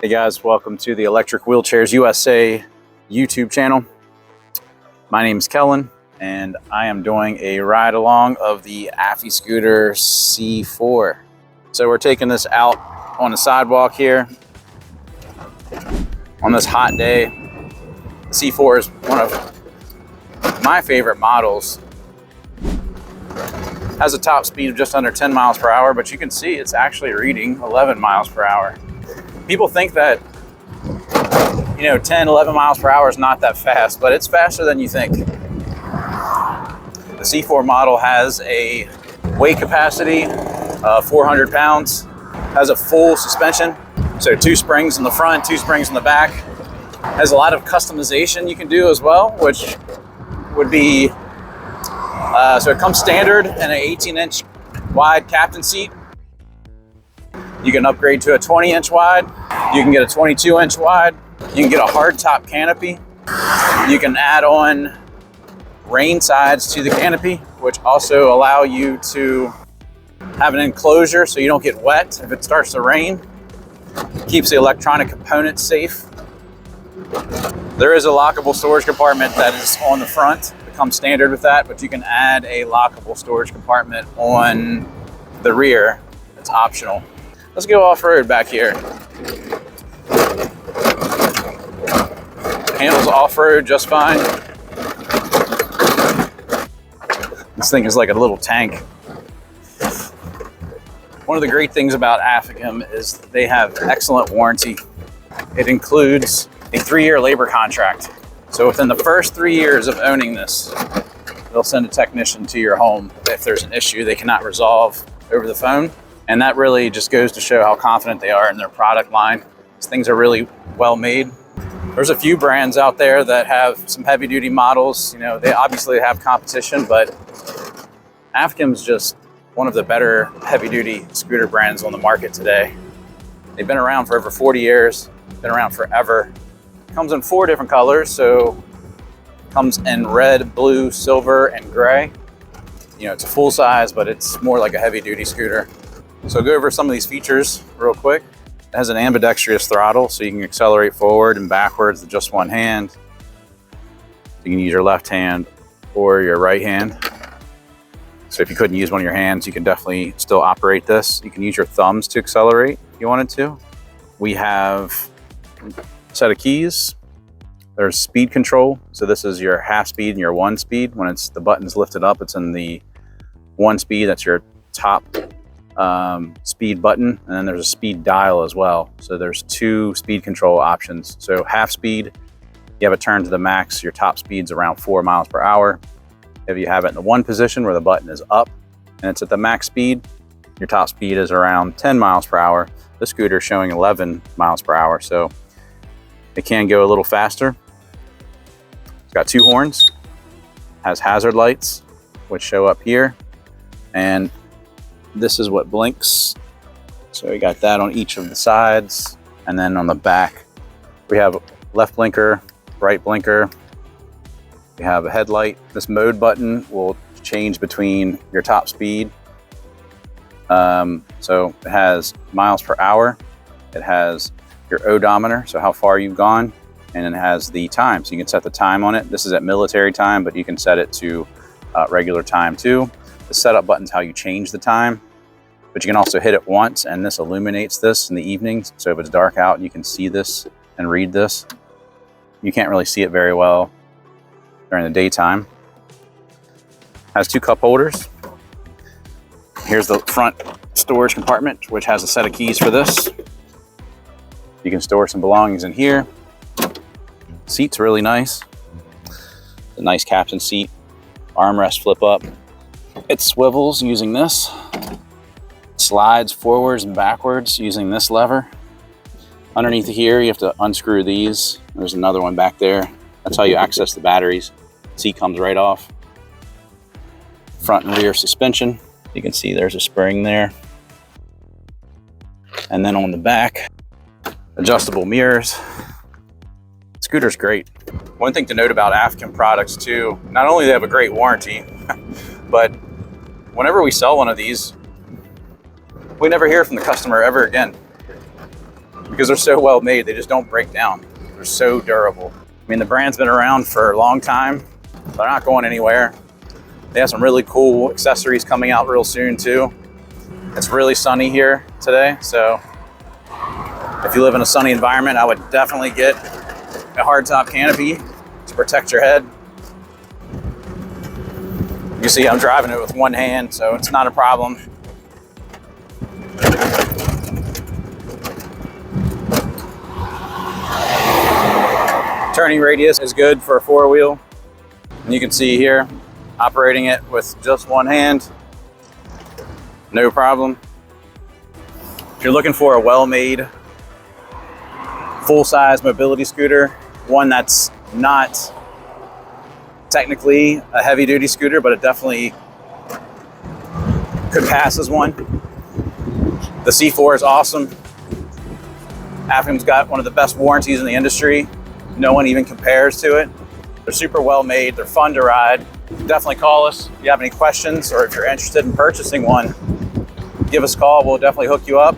Hey guys, welcome to the Electric Wheelchairs USA YouTube channel. My name is Kellen and I am doing a ride along of the AFIScooter C4. So we're taking this out on the sidewalk here on this hot day. The C4 is one of my favorite models. Has a top speed of just under 10 miles per hour, but you can see it's actually reading 11 miles per hour. People think that, 10, 11 miles per hour is not that fast, but it's faster than you think. The C4 model has a weight capacity of 400 pounds, has a full suspension, so 2 springs in the front, 2 springs in the back. Has a lot of customization you can do as well, which would be, so it comes standard in an 18-inch wide captain seat. You can upgrade to a 20-inch wide. You can get a 22-inch wide. You can get a hard top canopy. You can add on rain sides to the canopy, which also allow you to have an enclosure so you don't get wet if it starts to rain. Keeps the electronic components safe. There is a lockable storage compartment that is on the front. It comes standard with that, but you can add a lockable storage compartment on the rear. It's optional. Let's go off-road back here. Handles off-road just fine. This thing is like a little tank. One of the great things about AFIKIM is they have excellent warranty. It includes a 3-year labor contract. So within the first 3 years of owning this, they'll send a technician to your home if there's an issue they cannot resolve over the phone. And that really just goes to show how confident they are in their product line. These things are really well made. There's a few brands out there that have some heavy duty models. They obviously have competition, but AFIKIM's just one of the better heavy duty scooter brands on the market today. They've been around for over 40 years, been around forever. Comes in 4 different colors, so comes in red, blue, silver, and gray. It's a full size, but it's more like a heavy duty scooter. So go over some of these features real quick. It has an ambidextrous throttle, so you can accelerate forward and backwards with just one hand. You can use your left hand or your right hand. So if you couldn't use one of your hands, you can definitely still operate this. You can use your thumbs to accelerate if you wanted to. We have a set of keys. There's speed control. So this is your half speed and your 1 speed. When the button's lifted up, it's in the 1 speed. That's your top speed button, and then there's a speed dial as well. So there's 2 speed control options. So half speed, you have it turned to the max. Your top speed's around 4 miles per hour. If you have it in the 1 position where the button is up and it's at the max speed, your top speed is around 10 miles per hour. The scooter is showing 11 miles per hour, so it can go a little faster. It's got 2 horns, has hazard lights, which show up here, and this is what blinks. So we got that on each of the sides. And then on the back, we have left blinker, right blinker. We have a headlight. This mode button will change between your top speed. So it has miles per hour. It has your odometer, so how far you've gone. And it has the time, so you can set the time on it. This is at military time, but you can set it to regular time too. The setup button is how you change the time, but you can also hit it once and this illuminates this in the evenings. So if it's dark out, you can see this and read this. You can't really see it very well during the daytime. Has 2 cup holders. Here's the front storage compartment, which has a set of keys for this. You can store some belongings in here. Seat's really nice. A nice captain seat. Armrest flip up. It swivels using this. Slides forwards and backwards using this lever. Underneath here, you have to unscrew these. There's another one back there. That's how you access the batteries. Seat comes right off. Front and rear suspension. You can see there's a spring there. And then on the back, adjustable mirrors. Scooter's great. One thing to note about AFIKIM products too, not only do they have a great warranty, but whenever we sell one of these, we never hear from the customer ever again. because they're so well made. They just don't break down. They're so durable. I mean, the brand's been around for a long time. They're not going anywhere. They have some really cool accessories coming out real soon too. It's really sunny here today, so if you live in a sunny environment, I would definitely get a hardtop canopy to protect your head. You see I'm driving it with one hand, so it's not a problem. Turning radius is good for a four-wheel. And you can see here, operating it with just one hand, no problem. If you're looking for a well-made, full-size mobility scooter, one that's not technically a heavy-duty scooter, but it definitely could pass as one, the C4 is awesome. AFIKIM's got one of the best warranties in the industry. No one even compares to it. They're super well made, they're fun to ride. Definitely call us if you have any questions, or if you're interested in purchasing one, give us a call. We'll definitely hook you up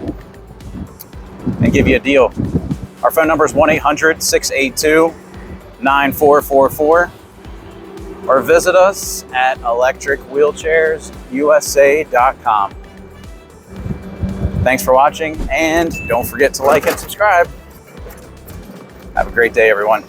and give you a deal. Our phone number is 1-800-682-9444, or visit us at electricwheelchairsusa.com. Thanks for watching, and don't forget to like and subscribe. Have a great day, everyone.